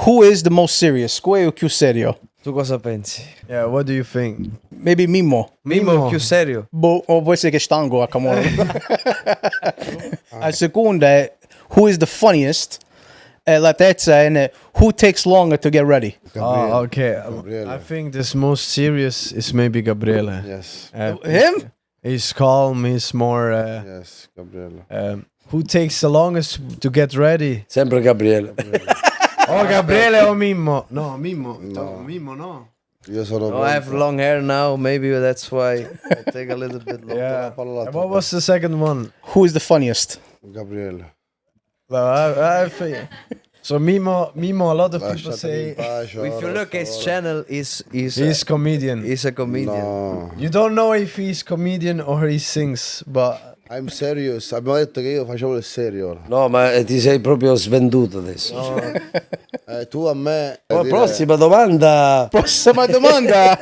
Who is the most serious? Square o più serio? Tu cosa pensi? Yeah, what do you think? Maybe Mimmo. Mimmo è più serio? O può essere che stanco a camore. La seconda è who is the funniest? E la terza è who takes longer to get ready? Oh, okay. Gabriele. I think this most serious is maybe Gabriele. Yes, Him? He's calm. He's more. yes, Gabriele. Who takes the longest to get ready? Sempre Gabriele. Oh, Gabriele o Mimmo? No, Mimmo. No. Mimmo, no. Io sono Oh, I have pronto. long hair now, maybe that's why I take a little bit longer. Yeah. Parlato. And what was the second one? Who is the funniest? Gabriele. Well, I think. So Mimmo, a lot of people Lasciatemi say in pace, If you ora, look per his favore. channel, he's he's comedian. a comedian. No, You don't know if he's comedian or he sings, but I'm serious. Abbiamo detto che io facevo il serio ora. No, ma ti sei proprio svenduto adesso. Tu a me... Prossima domanda. Prossima domanda.